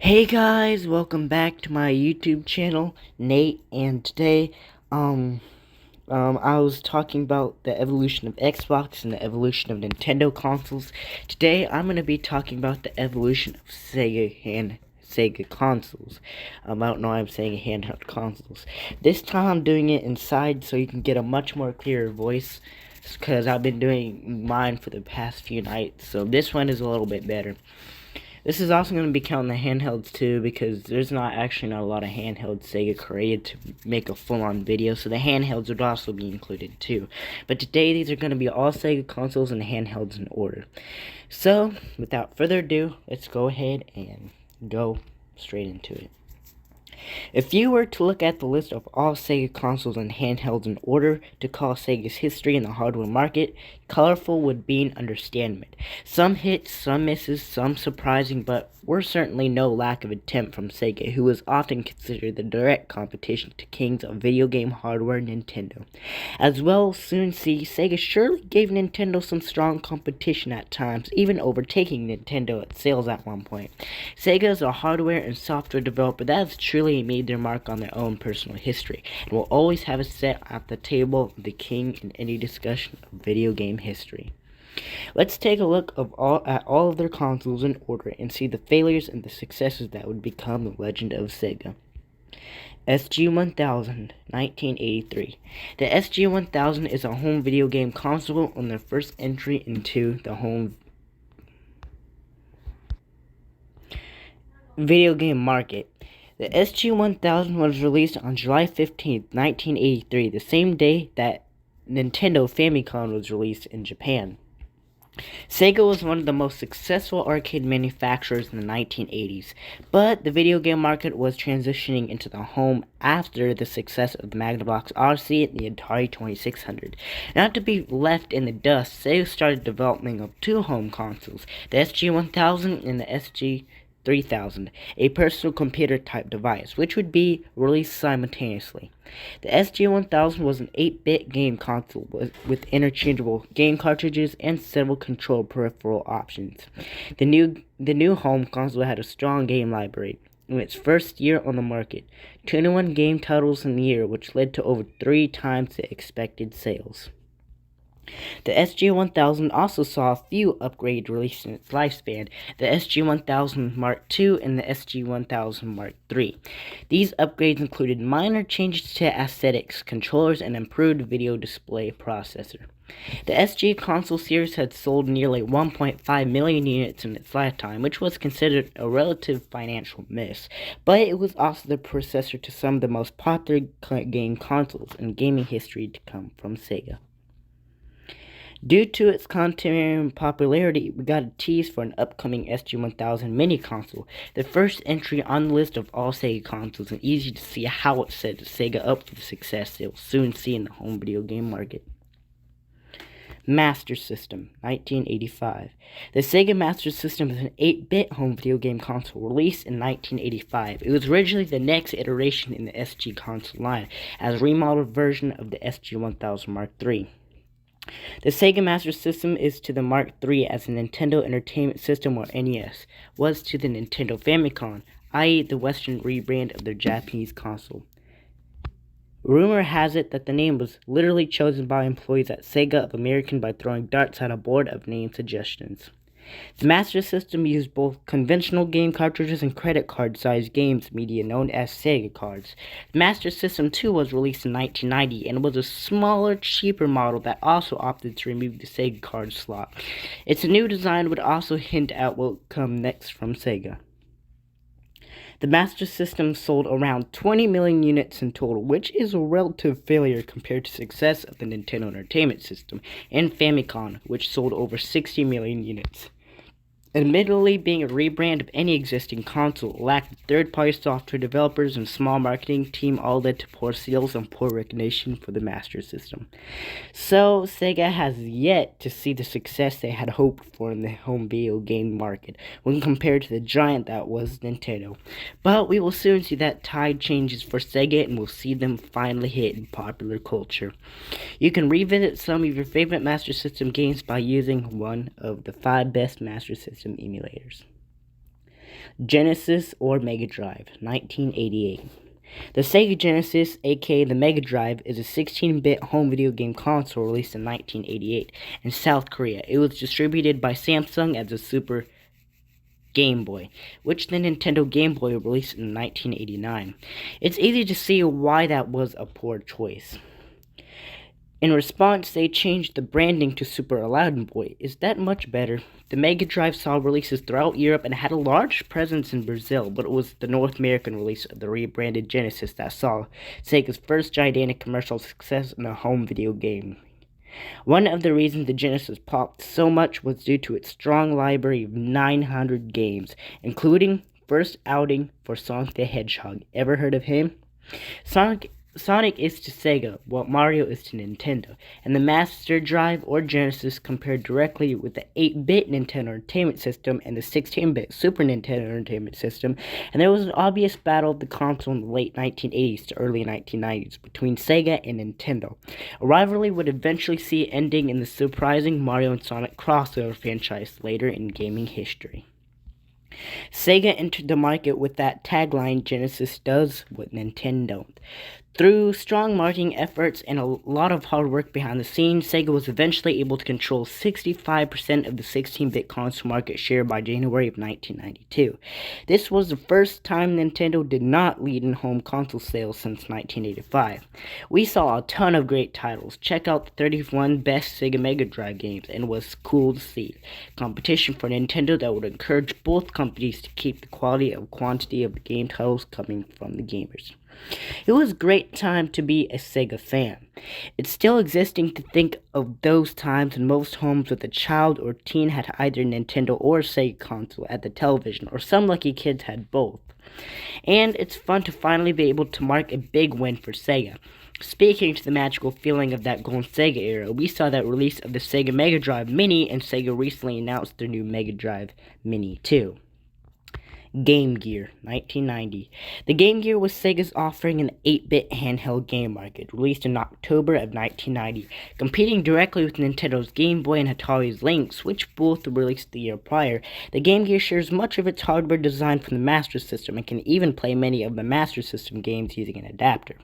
Hey guys, welcome back to my YouTube channel, Nate, and today, I was talking about the evolution of Xbox and the evolution of Nintendo consoles. Today, I'm going to be talking about the evolution of Sega consoles. I don't know why I'm saying handheld consoles. This time, I'm doing it inside so you can get a much more clearer voice, because I've been doing mine for the past few nights, so this one is a little bit better. This is also going to be counting the handhelds too, because there's not a lot of handhelds Sega created to make a full-on video, so the handhelds would also be included too. But today these are going to be all Sega consoles and handhelds in order. So, without further ado, let's go ahead and go straight into it. If you were to look at the list of all Sega consoles and handhelds in order to call Sega's history in the hardware market, colorful would be an understatement. Some hits, some misses, some surprising, but were certainly no lack of attempt from Sega, who was often considered the direct competition to kings of video game hardware, Nintendo. As we'll soon see, Sega surely gave Nintendo some strong competition at times, even overtaking Nintendo at sales at one point. Sega is a hardware and software developer that has truly made their mark on their own personal history, and will always have a seat at the table of the king in any discussion of video game history. Let's take a look at all of their consoles in order and see the failures and the successes that would become the legend of Sega. SG-1000, 1983. The SG-1000 is a home video game console on their first entry into the home video game market. The SG-1000 was released on July 15th, 1983, the same day that Nintendo Famicom was released in Japan. Sega was one of the most successful arcade manufacturers in the 1980s, but the video game market was transitioning into the home after the success of the Magnavox Odyssey and the Atari 2600. Not to be left in the dust, Sega started development of two home consoles, the SG-1000 and the SG-3000, a personal computer type device, which would be released simultaneously. The SG-1000 was an 8-bit game console with interchangeable game cartridges and several control peripheral options. The new home console had a strong game library. In its first year on the market, 21 game titles in the year, which led to over 3 times the expected sales. The SG-1000 also saw a few upgrades released in its lifespan, the SG-1000 Mark II and the SG-1000 Mark III. These upgrades included minor changes to aesthetics, controllers, and improved video display processor. The SG console series had sold nearly 1.5 million units in its lifetime, which was considered a relative financial miss, but it was also the predecessor to some of the most popular game consoles in gaming history to come from Sega. Due to its continuing popularity, we got a tease for an upcoming SG-1000 mini console, the first entry on the list of all Sega consoles, and easy to see how it set Sega up for the success they will soon see in the home video game market. Master System, 1985. The Sega Master System is an 8-bit home video game console released in 1985. It was originally the next iteration in the SG console line, as a remodeled version of the SG-1000 Mark III. The Sega Master System is to the Mark III as the Nintendo Entertainment System, or NES, was to the Nintendo Famicom, i.e. the Western rebrand of their Japanese console. Rumor has it that the name was literally chosen by employees at Sega of American by throwing darts at a board of name suggestions. The Master System used both conventional game cartridges and credit card-sized games media known as Sega cards. The Master System 2 was released in 1990 and was a smaller, cheaper model that also opted to remove the Sega card slot. Its new design would also hint at what would come next from Sega. The Master System sold around 20 million units in total, which is a relative failure compared to the success of the Nintendo Entertainment System and Famicom, which sold over 60 million units. Admittedly, being a rebrand of any existing console, lack of third-party software developers and small marketing team all led to poor sales and poor recognition for the Master System. So, Sega has yet to see the success they had hoped for in the home video game market when compared to the giant that was Nintendo. But we will soon see that tide changes for Sega, and we'll see them finally hit in popular culture. You can revisit some of your favorite Master System games by using one of the 5 best Master System emulators. Genesis or Mega Drive, 1988. The Sega Genesis, aka the Mega Drive, is a 16-bit home video game console released in 1988 in South Korea. It was distributed by Samsung as a Super Game Boy, which the Nintendo Game Boy released in 1989. It's easy to see why that was a poor choice. In response, they changed the branding to Super Aladdin Boy. Is that much better? The Mega Drive saw releases throughout Europe and had a large presence in Brazil, but it was the North American release of the rebranded Genesis that saw Sega's first gigantic commercial success in a home video game. One of the reasons the Genesis popped so much was due to its strong library of 900 games, including first outing for Sonic the Hedgehog. Ever heard of him? Sonic is to Sega what Mario is to Nintendo, and the Master Drive or Genesis compared directly with the 8-bit Nintendo Entertainment System and the 16-bit Super Nintendo Entertainment System, and there was an obvious battle of the console in the late 1980s to early 1990s between Sega and Nintendo. A rivalry would eventually see it ending in the surprising Mario and Sonic crossover franchise later in gaming history. Sega entered the market with that tagline Genesis does what Nintendo. Through strong marketing efforts and a lot of hard work behind the scenes, Sega was eventually able to control 65% of the 16-bit console market share by January of 1992. This was the first time Nintendo did not lead in home console sales since 1985. We saw a ton of great titles. Check out the 31 best Sega Mega Drive games, and it was cool to see competition for Nintendo that would encourage both companies to keep the quality and quantity of the game titles coming from the gamers. It was a great time to be a Sega fan. It's still existing to think of those times when most homes with a child or teen had either Nintendo or Sega console at the television, or some lucky kids had both. And it's fun to finally be able to mark a big win for Sega. Speaking to the magical feeling of that golden Sega era, we saw that release of the Sega Mega Drive Mini, and Sega recently announced their new Mega Drive Mini 2. Game Gear, 1990. The Game Gear was Sega's offering in the 8-bit handheld game market, released in October of 1990, competing directly with Nintendo's Game Boy and Atari's Lynx, which both were released the year prior. The Game Gear shares much of its hardware design from the Master System and can even play many of the Master System games using an adapter.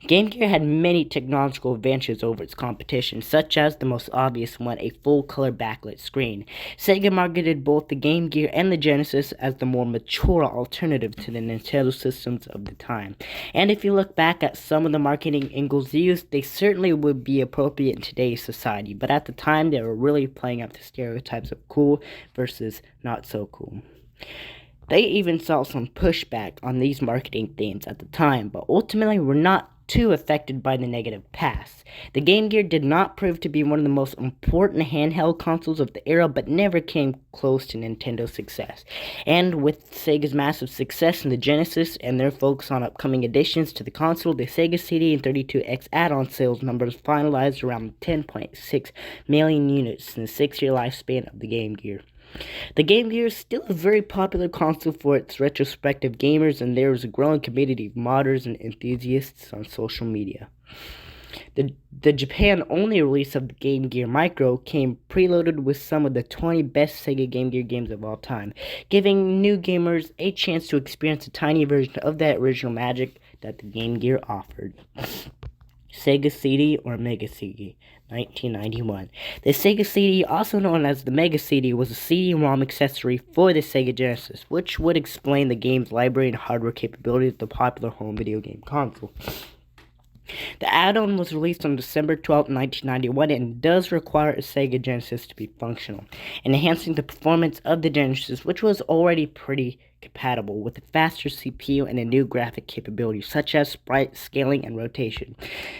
Game Gear had many technological advantages over its competition, such as the most obvious one, a full-color backlit screen. Sega marketed both the Game Gear and the Genesis as the more mature alternative to the Nintendo systems of the time. And if you look back at some of the marketing angles used, they certainly would be appropriate in today's society, but at the time they were really playing up the stereotypes of cool versus not so cool. They even saw some pushback on these marketing themes at the time, but ultimately were not too affected by the negative past. The Game Gear did not prove to be one of the most important handheld consoles of the era, but never came close to Nintendo's success. And with Sega's massive success in the Genesis and their focus on upcoming additions to the console, the Sega CD and 32X add-on sales numbers finalized around 10.6 million units in the 6-year lifespan of the Game Gear. The Game Gear is still a very popular console for its retrospective gamers, and there is a growing community of modders and enthusiasts on social media. The Japan-only release of the Game Gear Micro came preloaded with some of the 20 best Sega Game Gear games of all time, giving new gamers a chance to experience a tiny version of that original magic that the Game Gear offered. Sega CD or Mega CD, 1991. The Sega CD, also known as the Mega CD, was a CD-ROM accessory for the Sega Genesis, which would explain the game's library and hardware capabilities of the popular home video game console. The add-on was released on December 12, 1991, and does require a Sega Genesis to be functional, enhancing the performance of the Genesis, which was already pretty compatible with a faster CPU and a new graphic capability such as sprite scaling and rotation,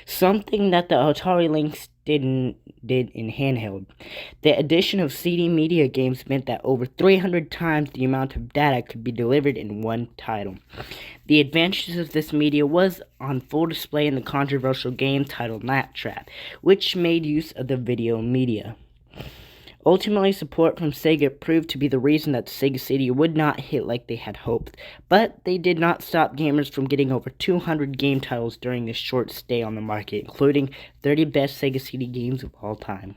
something that the Atari Lynx did in handheld. The addition of CD media games meant that over 300 times the amount of data could be delivered in one title. The advantages of this media was on full display in the controversial game titled Gnat Trap, which made use of the video media. Ultimately, support from Sega proved to be the reason that the Sega CD would not hit like they had hoped, but they did not stop gamers from getting over 200 game titles during this short stay on the market, including 30 best Sega CD games of all time.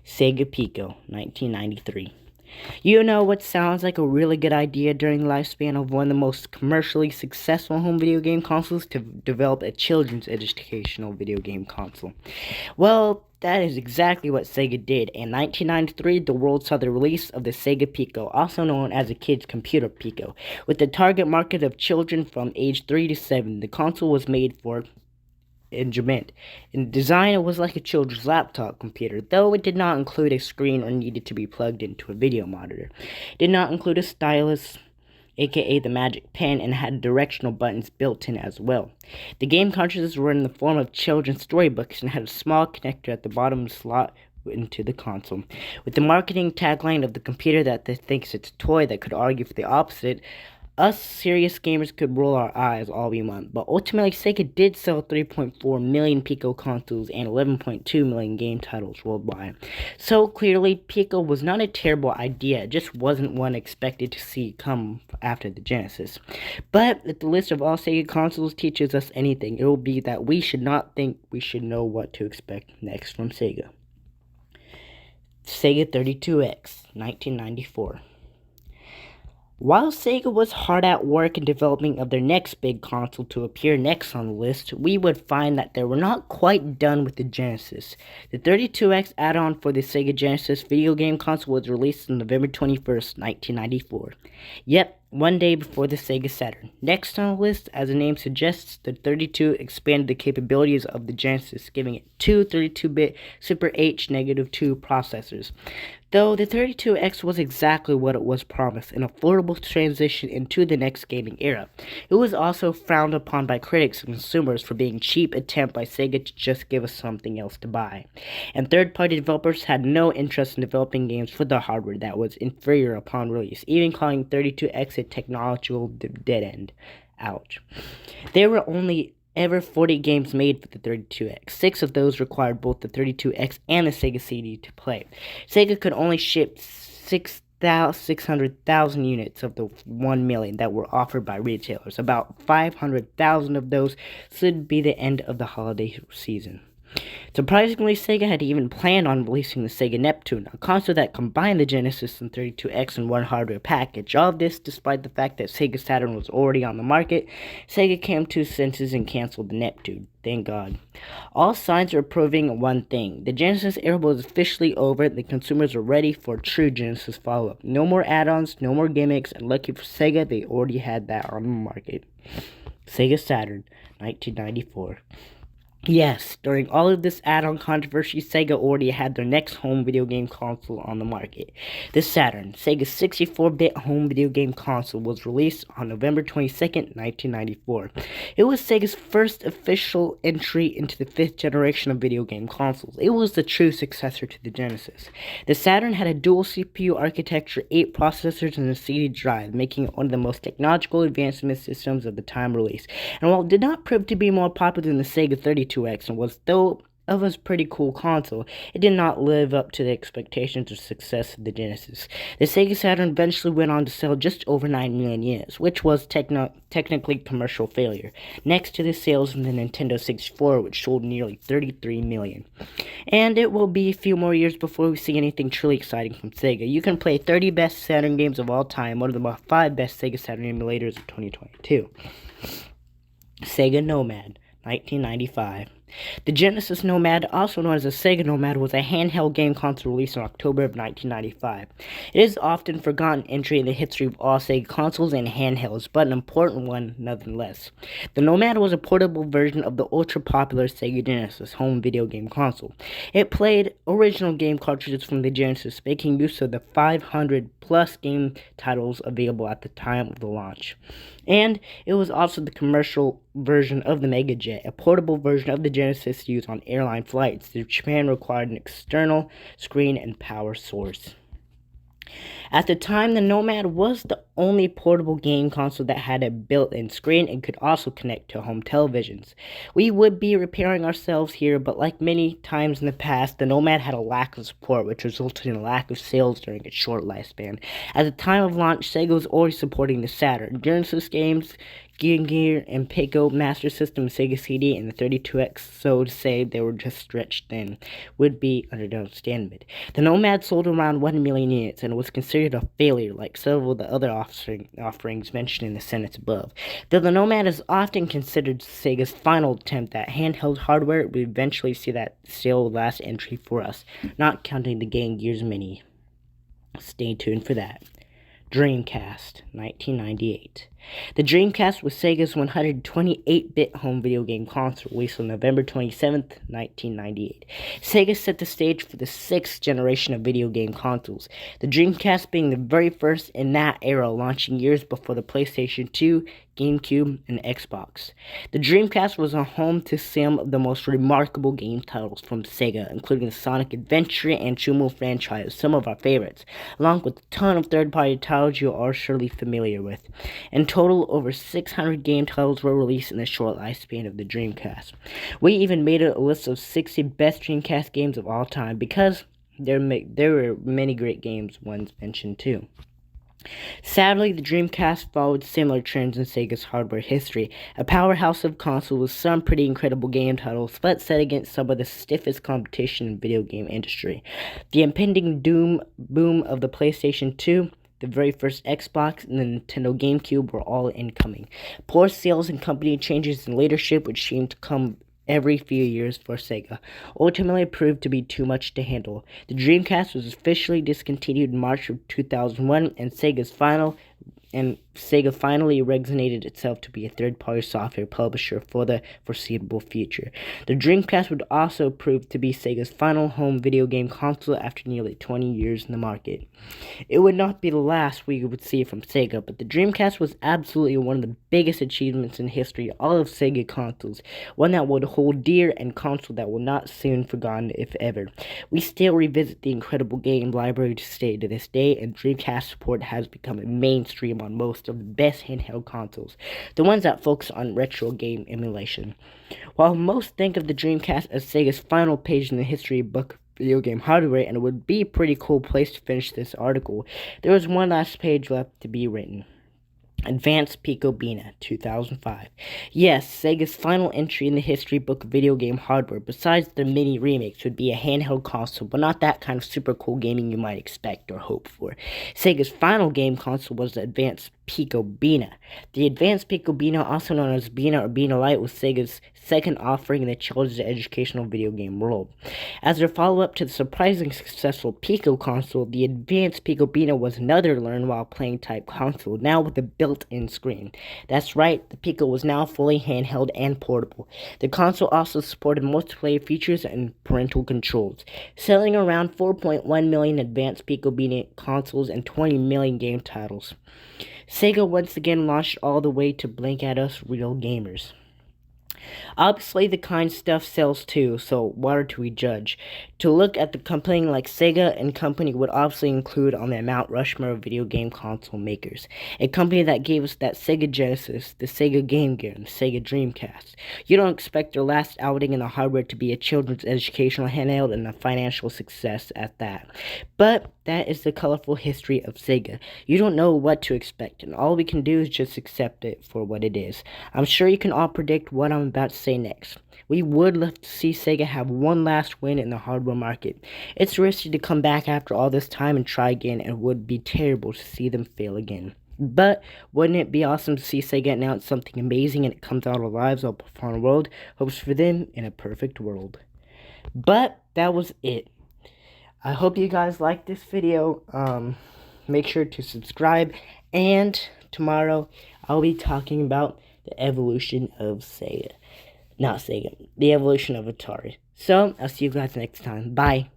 Sega Pico, 1993. You know what sounds like a really good idea during the lifespan of one of the most commercially successful home video game consoles to develop a children's educational video game console? Well, that is exactly what Sega did. In 1993, the world saw the release of the Sega Pico, also known as a kid's computer Pico. With the target market of children from age 3 to 7, the console was made for enjoyment. In design, it was like a children's laptop computer, though it did not include a screen or needed to be plugged into a video monitor. It did not include a stylus, aka the magic pen, and had directional buttons built in as well. The game cartridges were in the form of children's storybooks and had a small connector at the bottom slot into the console. With the marketing tagline of the computer that thinks it's a toy that could argue for the opposite, us serious gamers could roll our eyes all we want, but ultimately Sega did sell 3.4 million Pico consoles and 11.2 million game titles worldwide. So clearly, Pico was not a terrible idea, it just wasn't one expected to see come after the Genesis. But if the list of all Sega consoles teaches us anything, it will be that we should not think we should know what to expect next from Sega. Sega 32X, 1994. While Sega was hard at work in developing of their next big console to appear next on the list, we would find that they were not quite done with the Genesis. The 32X add-on for the Sega Genesis video game console was released on November 21st, 1994. Yep, one day before the Sega Saturn. Next on the list, as the name suggests, the 32 expanded the capabilities of the Genesis, giving it two 32-bit Super H-2 processors. Though the 32X was exactly what it was promised, an affordable transition into the next gaming era. It was also frowned upon by critics and consumers for being a cheap attempt by Sega to just give us something else to buy. And third-party developers had no interest in developing games for the hardware that was inferior upon release, even calling 32X a technological dead end. Ouch. There were only ever 40 games made for the 32X. 6 of those required both the 32X and the Sega CD to play. Sega could only ship 600,000 units of the 1 million that were offered by retailers. About 500,000 of those should be the end of the holiday season. Surprisingly, Sega had even planned on releasing the Sega Neptune, a console that combined the Genesis and 32X in one hardware package. All of this despite the fact that Sega Saturn was already on the market. Sega came to its senses and canceled the Neptune. Thank God. All signs are proving one thing. The Genesis era was officially over. The consumers are ready for a true Genesis follow-up. No more add-ons, no more gimmicks, and lucky for Sega, they already had that on the market. Sega Saturn, 1994. Yes, during all of this add-on controversy, Sega already had their next home video game console on the market. The Saturn, Sega's 64-bit home video game console, was released on November 22nd, 1994. It was Sega's first official entry into the 5th generation of video game consoles. It was the true successor to the Genesis. The Saturn had a dual CPU architecture, 8 processors, and a CD drive, making it one of the most technological advancement systems of the time release. And while it did not prove to be more popular than the Sega 32X and was though of a pretty cool console, it did not live up to the expectations of success of the Genesis. The Sega Saturn eventually went on to sell just over 9 million units, which was technically commercial failure, next to the sales of the Nintendo 64, which sold nearly 33 million. And it will be a few more years before we see anything truly exciting from Sega. You can play 30 best Saturn games of all time, one of the 5 best Sega Saturn emulators of 2022. Sega Nomad, 1995. The Genesis Nomad, also known as the Sega Nomad, was a handheld game console released in October of 1995. It is often forgotten entry in the history of all Sega consoles and handhelds, but an important one nonetheless. The Nomad was a portable version of the ultra-popular Sega Genesis home video game console. It played original game cartridges from the Genesis, making use of the 500-plus game titles available at the time of the launch. And it was also the commercial version of the Mega Jet, a portable version of the Genesis used on airline flights. The Japan required an external screen and power source. At the time, the Nomad was the only portable game console that had a built-in screen and could also connect to home televisions. We would be repairing ourselves here, but like many times in the past, the Nomad had a lack of support, which resulted in a lack of sales during its short lifespan. At the time of launch, Sega was already supporting the Saturn. Genesis games Game Gear and Pico Master System, Sega CD, and the 32X, so to say they were just stretched thin, would be under the understatement. The Nomad sold around 1 million units and was considered a failure like several of the other offerings mentioned in the sentence above. Though the Nomad is often considered Sega's final attempt at handheld hardware, we eventually see that still last entry for us, not counting the Game Gear's Mini. Stay tuned for that. Dreamcast, 1998. The Dreamcast was Sega's 128-bit home video game console, released on November 27th, 1998. Sega set the stage for the sixth generation of video game consoles, the Dreamcast being the very first in that era, launching years before the PlayStation 2, GameCube, and Xbox. The Dreamcast was a home to some of the most remarkable game titles from Sega, including the Sonic Adventure and Chumo franchise, some of our favorites, along with a ton of third-party titles you are surely familiar with. In total, over 600 game titles were released in the short lifespan of the Dreamcast. We even made a list of 60 best Dreamcast games of all time, because there were many great games once mentioned too. Sadly, the Dreamcast followed similar trends in Sega's hardware history, a powerhouse of consoles with some pretty incredible game titles, but set against some of the stiffest competition in the video game industry. The impending boom of the PlayStation 2, the very first Xbox, and the Nintendo GameCube were all incoming. Poor sales and company changes in leadership, which seemed to come every few years for Sega, ultimately proved to be too much to handle. The Dreamcast was officially discontinued in March of 2001, and Sega finally resignated itself to be a third-party software publisher for the foreseeable future. The Dreamcast would also prove to be Sega's final home video game console after nearly 20 years in the market. It would not be the last we would see from Sega, but the Dreamcast was absolutely one of the biggest achievements in history of all of Sega consoles, one that would hold dear and console that will not soon forgotten if ever. We still revisit the incredible game library to this day, and Dreamcast support has become a mainstream on most of the best handheld consoles, the ones that focus on retro game emulation. While most think of the Dreamcast as Sega's final page in the history book of video game hardware, and it would be a pretty cool place to finish this article, there was one last page left to be written. Advanced Picobina, 2005. Yes, Sega's final entry in the history book of video game hardware, besides the mini remakes, would be a handheld console, but not that kind of super cool gaming you might expect or hope for. Sega's final game console was the Advanced Picobina. The Advanced Picobina, also known as Bina or Bina Lite, was Sega's second offering in the children's educational video game world. As their follow-up to the surprisingly successful Pico console, the Advanced Picobina was another learn-while-playing type console, now with a built-in screen. That's right, the Pico was now fully handheld and portable. The console also supported multiplayer features and parental controls, selling around 4.1 million Advanced Picobina consoles and 20 million game titles. Sega once again launched all the way to blink at us real gamers. Obviously, the kind stuff sells too, so what are to we judge? To look at the company like Sega and Company would obviously include on the Mount Rushmore of video game console makers. A company that gave us that Sega Genesis, the Sega Game Gear, and the Sega Dreamcast. You don't expect their last outing in the hardware to be a children's educational handheld and a financial success at that. But that is the colorful history of Sega. You don't know what to expect, and all we can do is just accept it for what it is. I'm sure you can all predict what I'm about to say next. We would love to see Sega have one last win in the hardware market. It's risky to come back after all this time and try again, and it would be terrible to see them fail again. But wouldn't it be awesome to see Sega announce something amazing and it comes out alive so far in the world? Hopes for them in a perfect world. But that was it. I hope you guys liked this video. Make sure to subscribe, and tomorrow I'll be talking about the evolution of Sega. Not Sega, the evolution of Atari. So, I'll see you guys next time. Bye.